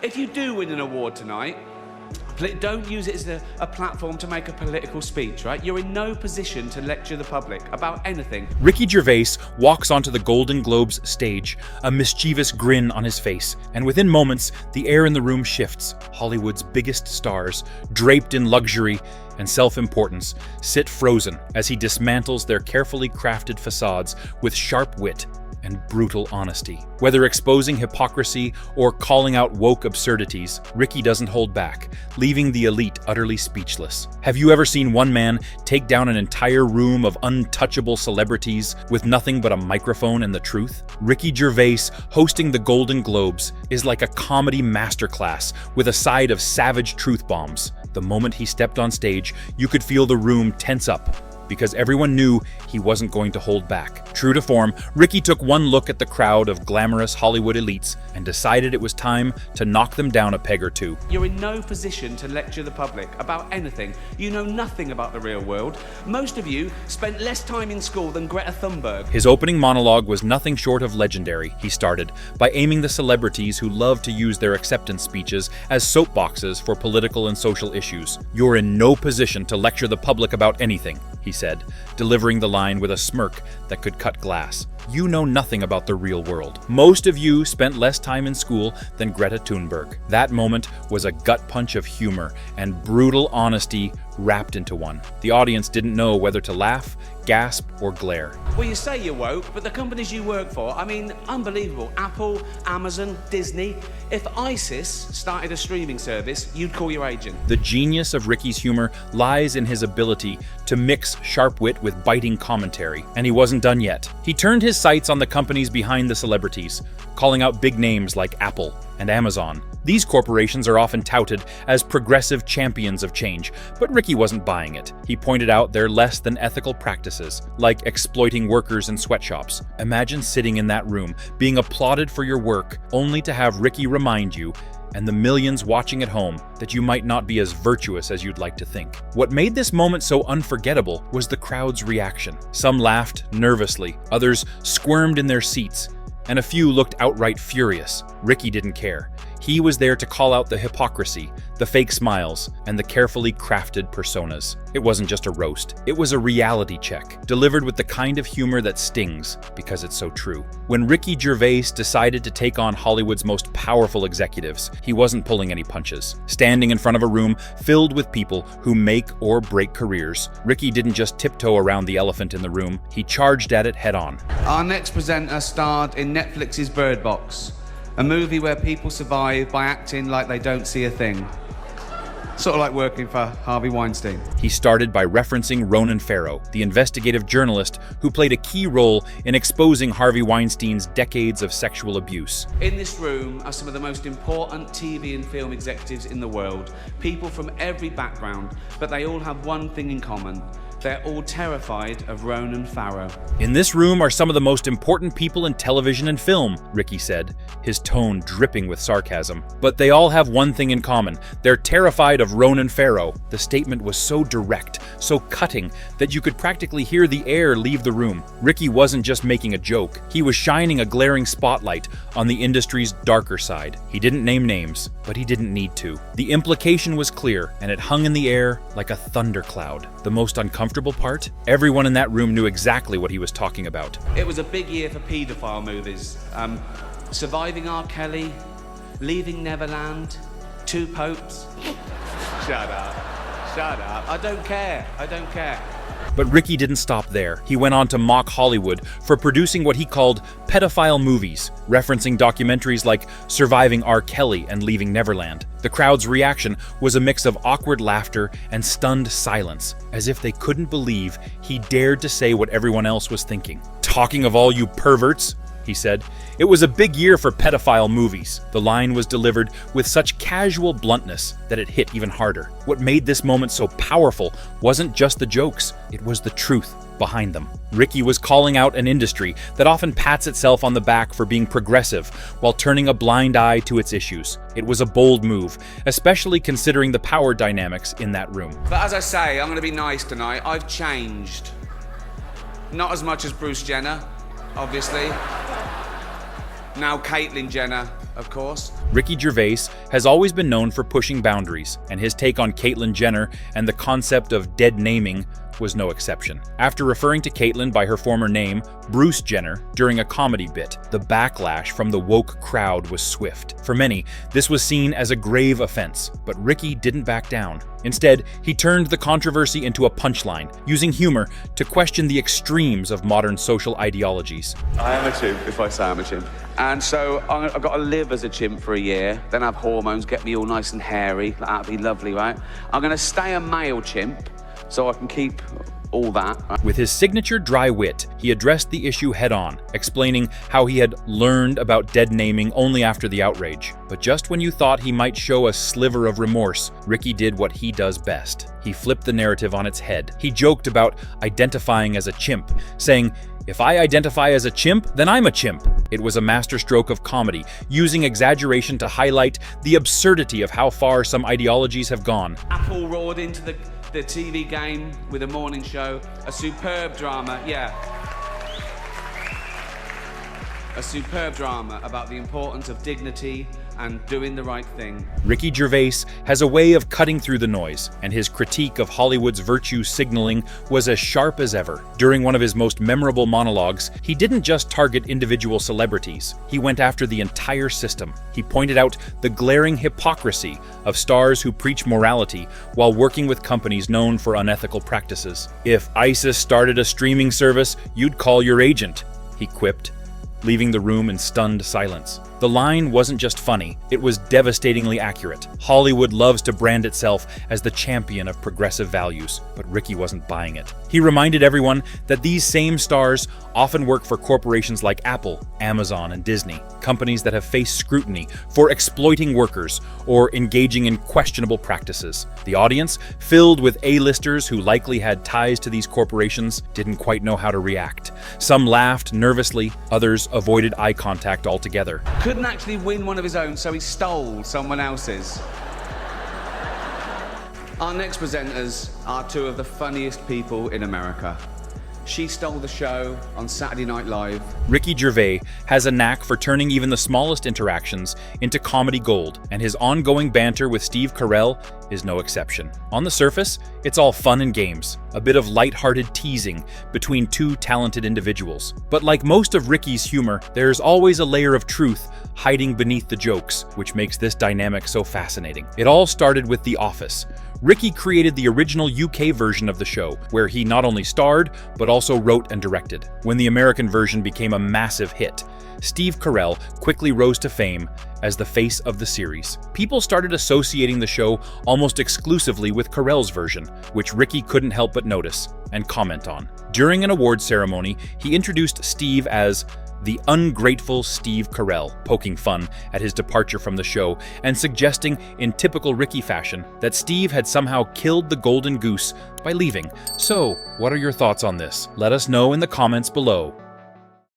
If you do win an award tonight, don't use it as a platform to make a political speech, right? You're in no position to lecture the public about anything. Ricky Gervais walks onto the Golden Globes stage, a mischievous grin on his face, and within moments, the air in the room shifts. Hollywood's biggest stars, draped in luxury and self-importance, sit frozen as he dismantles their carefully crafted facades with sharp wit and brutal honesty. Whether exposing hypocrisy or calling out woke absurdities, Ricky doesn't hold back, leaving the elite utterly speechless. Have you ever seen one man take down an entire room of untouchable celebrities with nothing but a microphone and the truth? Ricky Gervais hosting the Golden Globes is like a comedy masterclass with a side of savage truth bombs. The moment he stepped on stage, you could feel the room tense up, because everyone knew he wasn't going to hold back. True to form, Ricky took one look at the crowd of glamorous Hollywood elites and decided it was time to knock them down a peg or two. You're in no position to lecture the public about anything. You know nothing about the real world. Most of you spent less time in school than Greta Thunberg. His opening monologue was nothing short of legendary. He started by aiming the celebrities who love to use their acceptance speeches as soapboxes for political and social issues. You're in no position to lecture the public about anything, he said, delivering the line with a smirk that could cut glass. You know nothing about the real world. Most of you spent less time in school than Greta Thunberg. That moment was a gut punch of humor and brutal honesty wrapped into one. The audience didn't know whether to laugh, gasp, or glare. Well, you say you're woke, but the companies you work for, I mean, unbelievable. Apple, Amazon, Disney. If ISIS started a streaming service, you'd call your agent. The genius of Ricky's humor lies in his ability to mix sharp wit with biting commentary, and he wasn't done yet. He turned his sights on the companies behind the celebrities, calling out big names like Apple and Amazon. These corporations are often touted as progressive champions of change, but Ricky wasn't buying it. He pointed out their less than ethical practices, like exploiting workers in sweatshops. Imagine sitting in that room, being applauded for your work, only to have Ricky remind you, and the millions watching at home, that you might not be as virtuous as you'd like to think. What made this moment so unforgettable was the crowd's reaction. Some laughed nervously, others squirmed in their seats, and a few looked outright furious. Ricky didn't care. He was there to call out the hypocrisy, the fake smiles, and the carefully crafted personas. It wasn't just a roast. It was a reality check, delivered with the kind of humor that stings because it's so true. When Ricky Gervais decided to take on Hollywood's most powerful executives, he wasn't pulling any punches. Standing in front of a room filled with people who make or break careers, Ricky didn't just tiptoe around the elephant in the room, he charged at it head on. Our next presenter starred in Netflix's Bird Box, a movie where people survive by acting like they don't see a thing. Sort of like working for Harvey Weinstein. He started by referencing Ronan Farrow, the investigative journalist who played a key role in exposing Harvey Weinstein's decades of sexual abuse. In this room are some of the most important TV and film executives in the world, people from every background, but they all have one thing in common. They're all terrified of Ronan Farrow. In this room are some of the most important people in television and film, Ricky said, his tone dripping with sarcasm. But they all have one thing in common. They're terrified of Ronan Farrow. The statement was so direct, so cutting, that you could practically hear the air leave the room. Ricky wasn't just making a joke. He was shining a glaring spotlight on the industry's darker side. He didn't name names, but he didn't need to. The implication was clear, and it hung in the air like a thundercloud. The most uncomfortable part? Everyone in that room knew exactly what he was talking about. It was a big year for paedophile movies. Surviving R. Kelly, Leaving Neverland, Two Popes. Shut up. Shut up. I don't care. I don't care. But Ricky didn't stop there. He went on to mock Hollywood for producing what he called pedophile movies, referencing documentaries like Surviving R. Kelly and Leaving Neverland. The crowd's reaction was a mix of awkward laughter and stunned silence, as if they couldn't believe he dared to say what everyone else was thinking. "Talking of all you perverts," he said, "it was a big year for pedophile movies." The line was delivered with such casual bluntness that it hit even harder. What made this moment so powerful wasn't just the jokes, it was the truth behind them. Ricky was calling out an industry that often pats itself on the back for being progressive while turning a blind eye to its issues. It was a bold move, especially considering the power dynamics in that room. But as I say, I'm going to be nice tonight. I've changed. Not as much as Bruce Jenner, obviously. Now Caitlyn Jenner of course. Ricky Gervais has always been known for pushing boundaries, and his take on Caitlyn Jenner and the concept of dead naming was no exception. After referring to Caitlyn by her former name, Bruce Jenner, during a comedy bit, the backlash from the woke crowd was swift. For many, this was seen as a grave offense, but Ricky didn't back down. Instead, he turned the controversy into a punchline, using humor to question the extremes of modern social ideologies. I am a chimp if I say I'm a chimp. And so I've got to live as a chimp for a year, then have hormones, get me all nice and hairy. That'd be lovely, right? I'm going to stay a male chimp so I can keep all that. With his signature dry wit, he addressed the issue head-on, explaining how he had learned about dead naming only after the outrage. But just when you thought he might show a sliver of remorse, Ricky did what he does best. He flipped the narrative on its head. He joked about identifying as a chimp, saying, "If I identify as a chimp, then I'm a chimp." It was a masterstroke of comedy, using exaggeration to highlight the absurdity of how far some ideologies have gone. Apple roared into the TV game with a morning show, a superb drama, yeah. A superb drama about the importance of dignity and doing the right thing. Ricky Gervais has a way of cutting through the noise, and his critique of Hollywood's virtue signaling was as sharp as ever. During one of his most memorable monologues, he didn't just target individual celebrities. He went after the entire system. He pointed out the glaring hypocrisy of stars who preach morality while working with companies known for unethical practices. "If ISIS started a streaming service, you'd call your agent," he quipped, leaving the room in stunned silence. The line wasn't just funny, it was devastatingly accurate. Hollywood loves to brand itself as the champion of progressive values, but Ricky wasn't buying it. He reminded everyone that these same stars often work for corporations like Apple, Amazon, and Disney, companies that have faced scrutiny for exploiting workers or engaging in questionable practices. The audience, filled with A-listers who likely had ties to these corporations, didn't quite know how to react. Some laughed nervously, others avoided eye contact altogether. Couldn't actually win one of his own, so he stole someone else's. Our next presenters are two of the funniest people in America. She stole the show on Saturday Night Live. Ricky Gervais has a knack for turning even the smallest interactions into comedy gold, and his ongoing banter with Steve Carell is no exception. On the surface, it's all fun and games, a bit of lighthearted teasing between two talented individuals. But like most of Ricky's humor, there's always a layer of truth hiding beneath the jokes, which makes this dynamic so fascinating. It all started with The Office. Ricky created the original UK version of the show, where he not only starred, but also wrote and directed. When the American version became a massive hit, Steve Carell quickly rose to fame as the face of the series. People started associating the show almost exclusively with Carell's version, which Ricky couldn't help but notice and comment on. During an awards ceremony, he introduced Steve as the ungrateful Steve Carell, poking fun at his departure from the show and suggesting, in typical Ricky fashion, that Steve had somehow killed the golden goose by leaving. So, what are your thoughts on this? Let us know in the comments below.